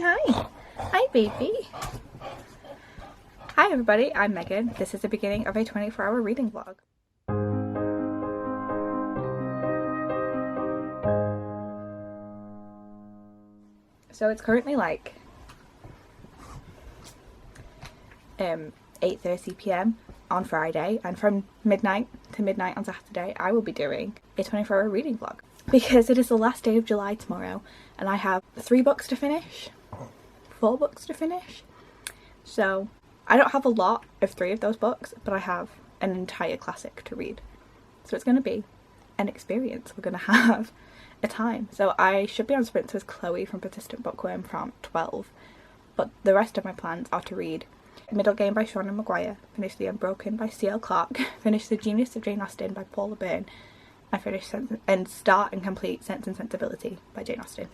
hi. Hi, baby. Hi, everybody. I'm Megan. This is the beginning of a 24-hour reading vlog. So it's currently like 8:30 p.m. on Friday, and from midnight to midnight on Saturday I will be doing a 24-hour reading vlog because it is the last day of July tomorrow and I have 4 books to finish. So I don't have a lot of 3 of those books, but I have an entire classic to read. So it's going to be an experience. We're going to have a time. So I should be on sprints with Chloe from Persistent Bookworm from 12, but the rest of my plans are to read Middle Game by Seanan Mcguire, finish The Unbroken by C.L. Clarke, finish The Genius of Jane Austen by Paula Byrne, and start and complete Sense and Sensibility by Jane Austen.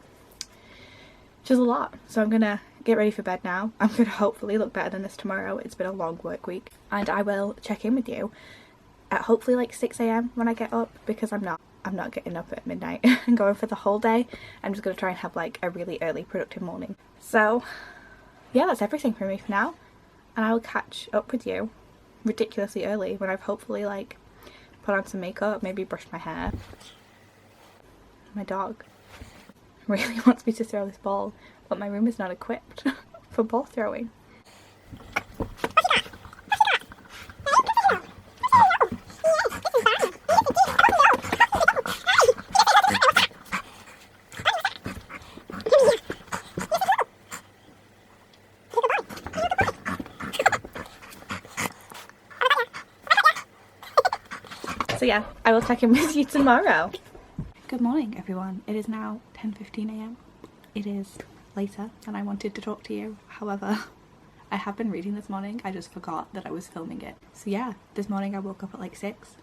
Which is a lot. So I'm gonna get ready for bed now. I'm gonna hopefully look better than this tomorrow. It's been a long work week, and I will check in with you at hopefully like 6 a.m. when I get up, because I'm not getting up at midnight and going for the whole day. I'm just gonna try and have like a really early productive morning. So yeah, that's everything for me for now, and I will catch up with you ridiculously early when I've hopefully like put on some makeup, maybe brushed my hair. My dog really wants me to throw this ball, but my room is not equipped for ball throwing. So yeah, I will check in with you tomorrow. Good morning, everyone. It is now 10:15 a.m. It is later than I wanted to talk to you. However, I have been reading this morning. I just forgot that I was filming it. So yeah, this morning I woke up at like 6.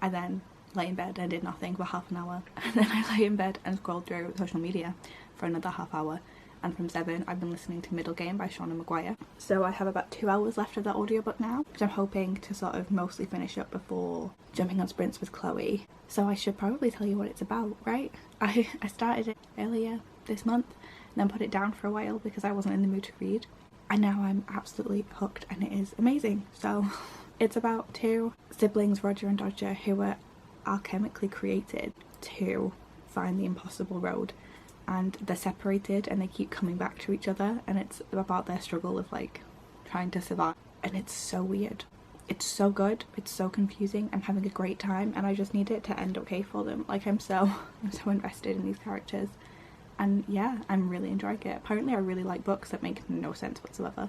I then lay in bed and did nothing for half an hour. And then I lay in bed and scrolled through social media for another half hour. And from 7 I've been listening to Middle Game by Seanan Mcguire. So I have about 2 hours left of that audiobook now, which I'm hoping to sort of mostly finish up before jumping on sprints with Chloe. So I should probably tell you what it's about, right? I started it earlier this month and then put it down for a while because I wasn't in the mood to read. And now I'm absolutely hooked and it is amazing. So it's about 2 siblings, Roger and Dodger, who were alchemically created to find the impossible road. And they're separated and they keep coming back to each other, and it's about their struggle of like trying to survive. And it's so weird. It's so good. It's so confusing. I'm having a great time and I just need it to end okay for them. Like I'm so invested in these characters, and yeah, I'm really enjoying it. Apparently I really like books that make no sense whatsoever,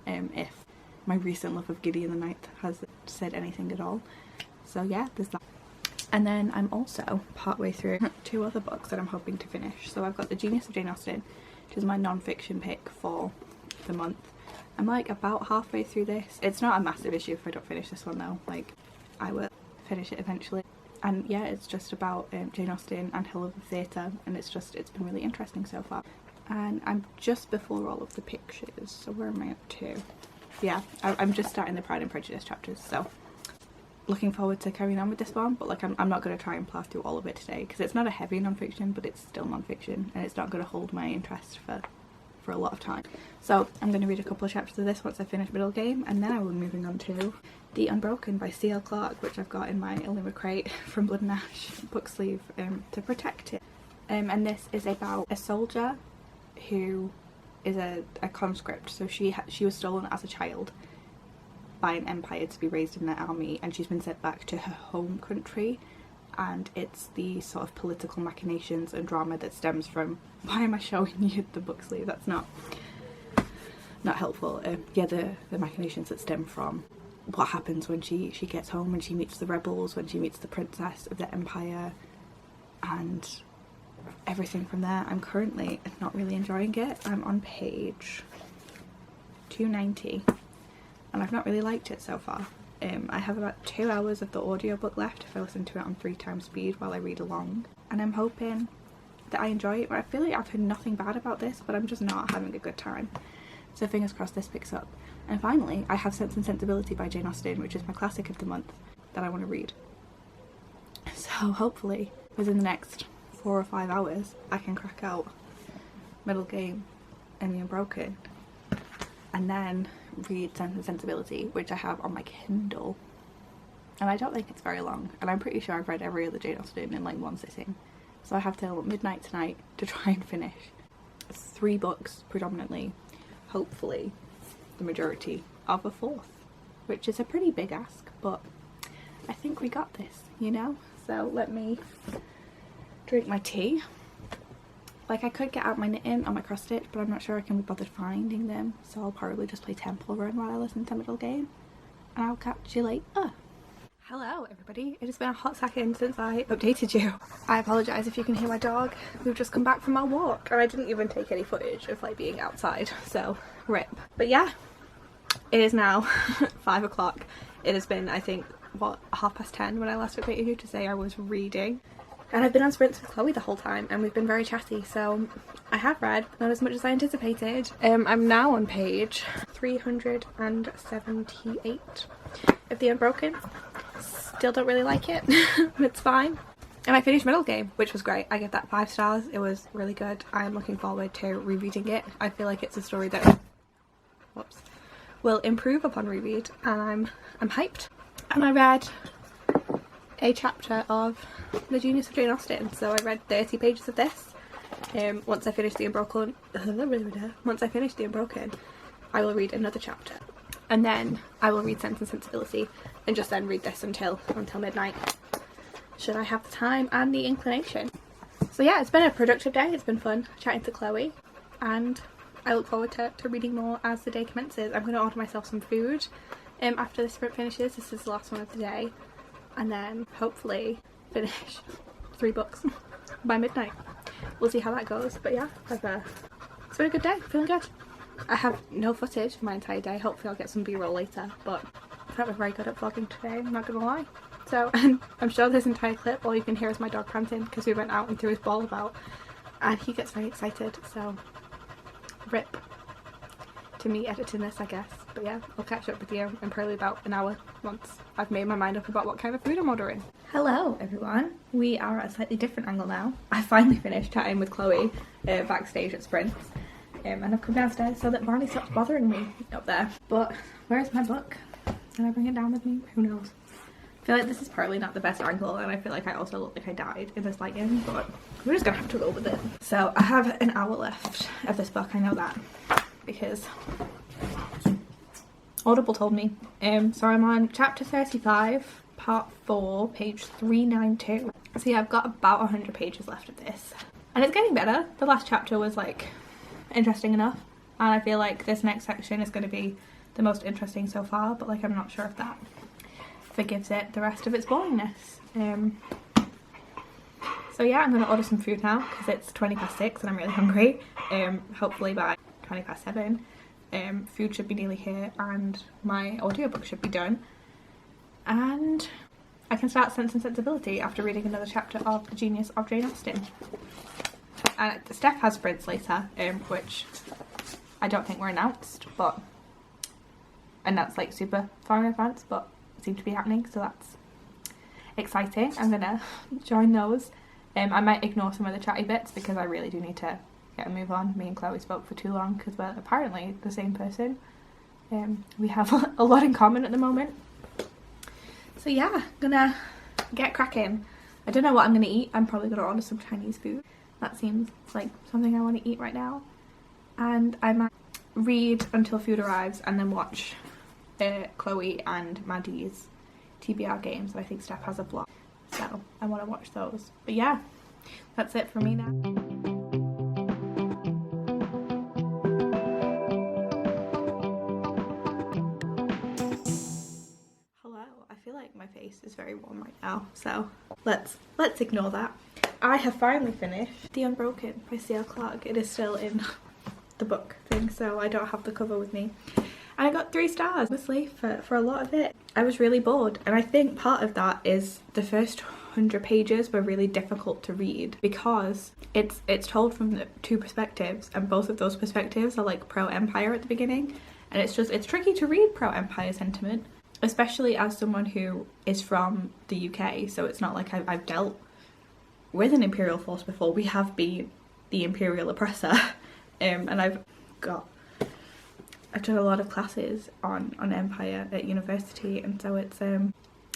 if my recent love of Gideon the Ninth has said anything at all. So yeah, there's that. And then I'm also partway through 2 other books that I'm hoping to finish. So I've got The Genius of Jane Austen, which is my non-fiction pick for the month. I'm like about halfway through this. It's not a massive issue if I don't finish this one though. Like I will finish it eventually. And yeah, it's just about Jane Austen and her love of theatre, and it's been really interesting so far. And I'm just before all of the pictures, so where am I up to? Yeah, I'm just starting the Pride and Prejudice chapters, so looking forward to carrying on with this one. But like I'm not going to try and plough through all of it today because it's not a heavy non-fiction, but it's still non-fiction and it's not going to hold my interest for a lot of time. So I'm going to read a couple of chapters of this once I finish Middle Game, and then I will be moving on to The Unbroken by C.L. Clarke, which I've got in my Illuma crate from Blood and Ash book sleeve to protect it. And this is about a soldier who is a conscript. So she was stolen as a child by an empire to be raised in their army, and she's been sent back to her home country, and it's the sort of political machinations and drama that stems from— why am I showing you the book sleeve? That's not helpful. Yeah, the machinations that stem from what happens when she gets home, when she meets the rebels, when she meets the princess of the empire, and everything from there. I'm currently not really enjoying it. I'm on page 290 and I've not really liked it so far. I have about 2 hours of the audiobook left if I listen to it on 3 times speed while I read along, and I'm hoping that I enjoy it. I feel like I've heard nothing bad about this, but I'm just not having a good time. So fingers crossed this picks up. And finally, I have Sense and Sensibility by Jane Austen, which is my classic of the month that I want to read. So hopefully within the next 4 or 5 hours I can crack out Middle Game and the Unbroken, and then read Sensibility, which I have on my Kindle, and I don't think it's very long, and I'm pretty sure I've read every other Jane Austen in like one sitting, so I have till midnight tonight to try and finish 3 books predominantly, hopefully the majority of a 4th, which is a pretty big ask, but I think we got this, you know? So let me drink my tea. Like, I could get out my knitting on my cross stitch, but I'm not sure I can be bothered finding them, so I'll probably just play Temple Run while I listen to Middle Game, and I'll catch you later. Hello everybody, it has been a hot second since I updated you. I apologise if you can hear my dog. We've just come back from our walk, and I didn't even take any footage of like being outside, so rip. But yeah, it is now 5 o'clock. It has been, I think, what, 10:30 when I last updated you to say I was reading. And I've been on sprints with Chloe the whole time, and we've been very chatty, so I have read, but not as much as I anticipated. I'm now on page 378 of the Unbroken. Still don't really like it, but it's fine. And I finished Middle Game, which was great. I give that 5 stars. It was really good. I'm looking forward to rereading it. I feel like it's a story that will improve upon reread, and I'm hyped. And I read a chapter of The Genius of Jane Austen, so I read 30 pages of this. Once I finish the Unbroken, I will read another chapter, and then I will read Sense and Sensibility, and just then read this until midnight, should I have the time and the inclination. So yeah, it's been a productive day. It's been fun chatting to Chloe, and I look forward to reading more as the day commences. I'm going to order myself some food after this sprint finishes. This is the last one of the day, and then hopefully finish 3 books by midnight. We'll see how that goes, but yeah, it's been a good day, feeling good. I have no footage for my entire day. Hopefully I'll get some b-roll later, but I haven't been very good at vlogging today, I'm not gonna lie. So I'm sure this entire clip, all you can hear is my dog panting because we went out and threw his ball about, and he gets very excited, so rip to me editing this, I guess. But yeah, I'll catch up with you in probably about an hour once I've made my mind up about what kind of food I'm ordering. Hello everyone, we are at a slightly different angle now. I finally finished chatting with Chloe backstage at Sprints, and I've come downstairs so that Barney stops bothering me up there. But where's my book? Can I bring it down with me? Who knows? I feel like this is probably not the best angle, and I feel like I also look like I died in this lighting, but we're just gonna have to go with it. So I have an hour left of this book, I know that, because Audible told me. So I'm on chapter 35, part 4, page 392. So yeah, I've got about 100 pages left of this, and it's getting better. The last chapter was like interesting enough, and I feel like this next section is going to be the most interesting so far, but like I'm not sure if that forgives it the rest of its boringness. So yeah, I'm going to order some food now because it's 6:20 and I'm really hungry. Hopefully by 7:20 food should be nearly here and my audiobook should be done, and I can start Sense and Sensibility after reading another chapter of The Genius of Jane Austen. And Steph has sprints later, which I don't think were announced, and that's like super far in advance, but it seemed to be happening, so that's exciting. I'm gonna join those. I might ignore some of the chatty bits because I really do need to get a move on. Me and Chloe spoke for too long because we're apparently the same person. We have a lot in common at the moment. So yeah, gonna get cracking. I don't know what I'm gonna eat. I'm probably gonna order some Chinese food. That seems like something I want to eat right now. And I might read until food arrives and then watch Chloe and Maddie's TBR games. I think Steph has a vlog, so I want to watch those. But yeah, that's it for me now. Hello, I feel like my face is very warm right now, so let's ignore that. I have finally finished The Unbroken by C.L. Clarke. It is still in the book thing, so I don't have the cover with me. And I got 3 stars, honestly, for a lot of it. I was really bored, and I think part of that is the first 100 pages were really difficult to read because it's told from the 2 perspectives, and both of those perspectives are like pro-Empire at the beginning, and it's tricky to read pro-Empire sentiment, especially as someone who is from the UK, so it's not like I've dealt with an imperial force before. We have been the imperial oppressor, and I've I've done a lot of classes on Empire at university, and so it's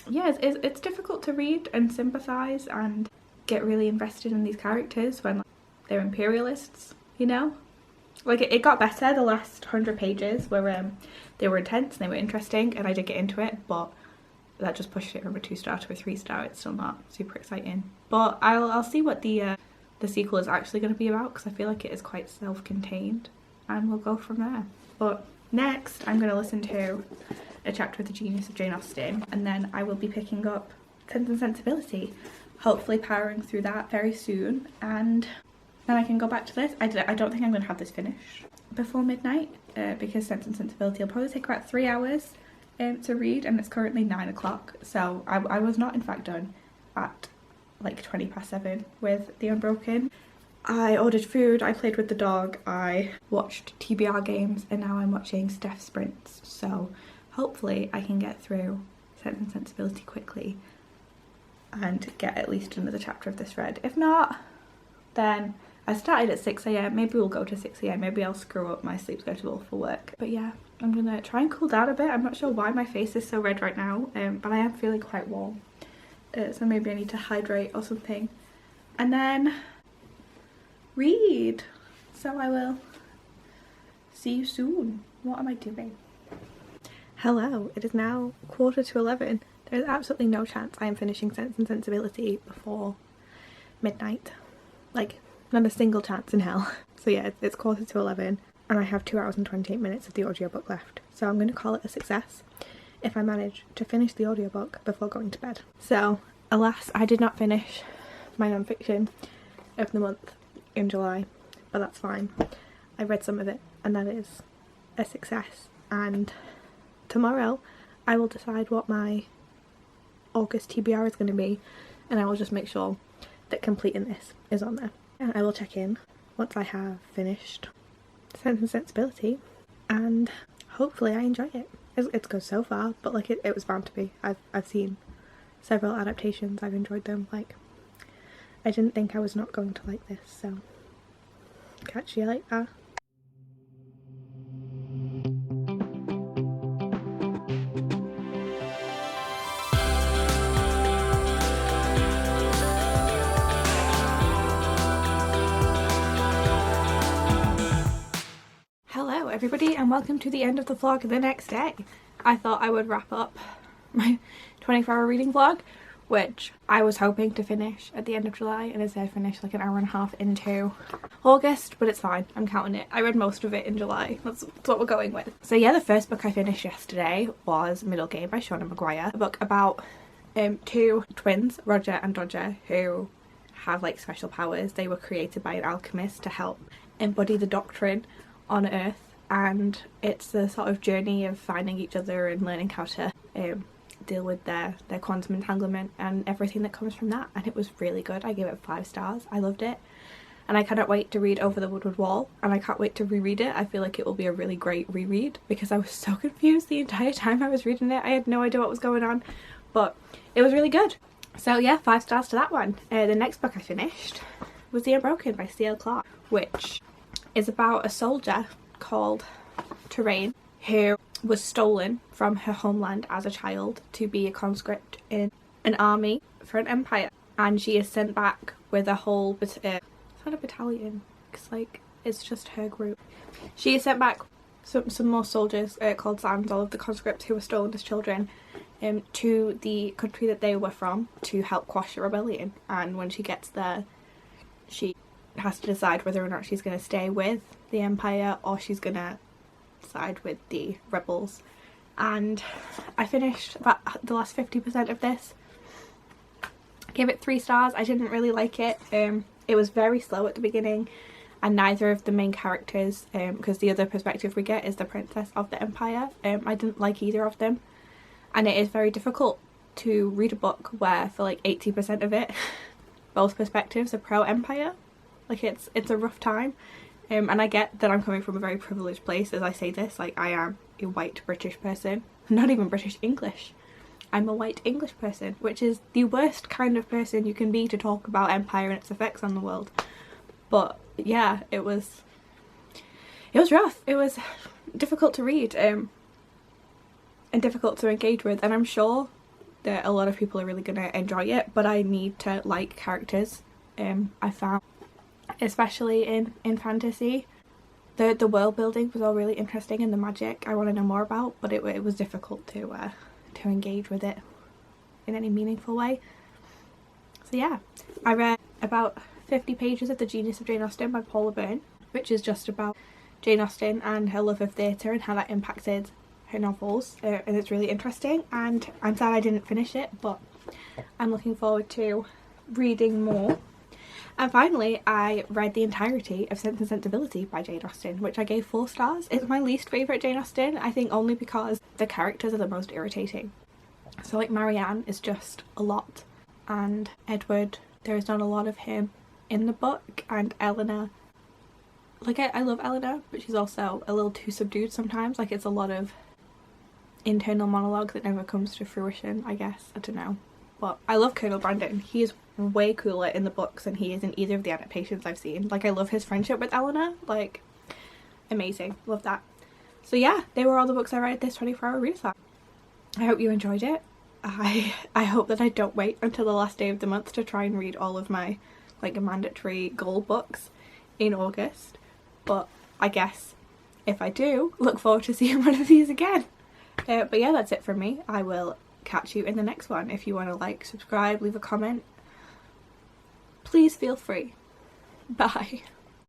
yeah, it's difficult to read and sympathise and get really invested in these characters when, like, they're imperialists, you know? Like, it got better. The last 100 pages were they were intense and they were interesting, and I did get into it, but that just pushed it from a 2-star to a 3-star. It's still not super exciting, but I'll see what the sequel is actually going to be about, because I feel like it is quite self-contained, and we'll go from there. But next I'm going to listen to a chapter of The Genius of Jane Austen, and then I will be picking up Sense and Sensibility, hopefully powering through that very soon, and then I can go back to this. I don't think I'm going to have this finished before midnight, because Sense and Sensibility will probably take about 3 hours to read, and it's currently 9 o'clock, so I was not in fact done at like 7:20 with the Unbroken. I ordered food, I played with the dog, I watched TBR games, and now I'm watching Steph Sprints, so hopefully I can get through Sense and Sensibility quickly and get at least another chapter of this read. If not, then I started at 6 AM, maybe we'll go to 6 AM, maybe I'll screw up my sleep schedule for work. But yeah, I'm gonna try and cool down a bit. I'm not sure why my face is so red right now, but I am feeling quite warm. So maybe I need to hydrate or something. And then read. So I will see you soon. What am I doing? Hello, it is now 11:15. There's absolutely no chance I am finishing Sense and Sensibility before midnight. Like, not a single chance in hell. So yeah, it's 11:15 and I have 2 hours and 28 minutes of the audiobook left. So I'm going to call it a success if I manage to finish the audiobook before going to bed. So, alas, I did not finish my non-fiction of the month in July, but that's fine. I read some of it and that is a success, and tomorrow I will decide what my August TBR is going to be, and I will just make sure that completing this is on there. And I will check in once I have finished Sense and Sensibility, and hopefully I enjoy it. It's good so far, but like it was bound to be. I've seen several adaptations, I've enjoyed them. Like, I didn't think I was not going to like this, so catch you later. Hello everybody, and welcome to the end of the vlog the next day. I thought I would wrap up my 24-hour reading vlog, which I was hoping to finish at the end of July, and instead finished like an hour and a half into August, but it's fine, I'm counting it. I read most of it in July, that's what we're going with. So yeah, the first book I finished yesterday was Middle Game by Seanan Mcguire, a book about two twins, Roger and Dodger, who have like special powers. They were created by an alchemist to help embody the doctrine on Earth, and it's the sort of journey of finding each other and learning how to deal with their quantum entanglement and everything that comes from that, and it was really good. I gave it 5 stars. I loved it, and I cannot wait to read Over the Woodward Wall, and I can't wait to reread it. I feel like it will be a really great reread because I was so confused the entire time I was reading it. I had no idea what was going on, but it was really good. So yeah, 5 stars to that one. The next book I finished was The Unbroken by C.L. Clarke, which is about a soldier called Terrain who was stolen from her homeland as a child to be a conscript in an army for an empire, and she is sent back with a whole it's not a battalion, because like it's just her group. She is sent back some more soldiers called Sans, all of the conscripts who were stolen as children, to the country that they were from to help quash the rebellion. And when she gets there, she has to decide whether or not she's going to stay with the Empire or she's going to side with the rebels. And I finished about the last 50% of this. I gave it 3 stars. I didn't really like it. It was very slow at the beginning, and neither of the main characters, because the other perspective we get is the princess of the Empire, I didn't like either of them, and it is very difficult to read a book where for like 80% of it both perspectives are pro-Empire. Like it's a rough time, and I get that I'm coming from a very privileged place as I say this. Like, I am a white British person, not even British English. I'm a white English person, which is the worst kind of person you can be to talk about Empire and its effects on the world. But yeah, it was it was rough. It was difficult to read and difficult to engage with, and I'm sure that a lot of people are really going to enjoy it, but I need to like characters. I found, especially in fantasy, the world building was all really interesting, and the magic I want to know more about, but it was difficult to engage with it in any meaningful way. So yeah, I read about 50 pages of The Genius of Jane Austen by Paula Byrne, which is just about Jane Austen and her love of theatre and how that impacted her novels, and it's really interesting, and I'm sad I didn't finish it, but I'm looking forward to reading more. And finally, I read the entirety of Sense and Sensibility by Jane Austen, which I gave 4 stars. It's my least favourite Jane Austen, I think only because the characters are the most irritating. So like Marianne is just a lot, and Edward, there is not a lot of him in the book, and Eleanor, like I love Eleanor, but she's also a little too subdued sometimes. Like it's a lot of internal monologue that never comes to fruition, I guess. I don't know. But I love Colonel Brandon. He is way cooler in the books than he is in either of the adaptations I've seen. Like I love his friendship with Eleanor. Like amazing. Love that. So yeah, they were all the books I read this 24-hour readathon. I hope you enjoyed it. I hope that I don't wait until the last day of the month to try and read all of my like mandatory goal books in August. But I guess if I do, look forward to seeing one of these again. But yeah, that's it from me. I will catch you in the next one. If you want to like, subscribe, leave a comment, please feel free. Bye.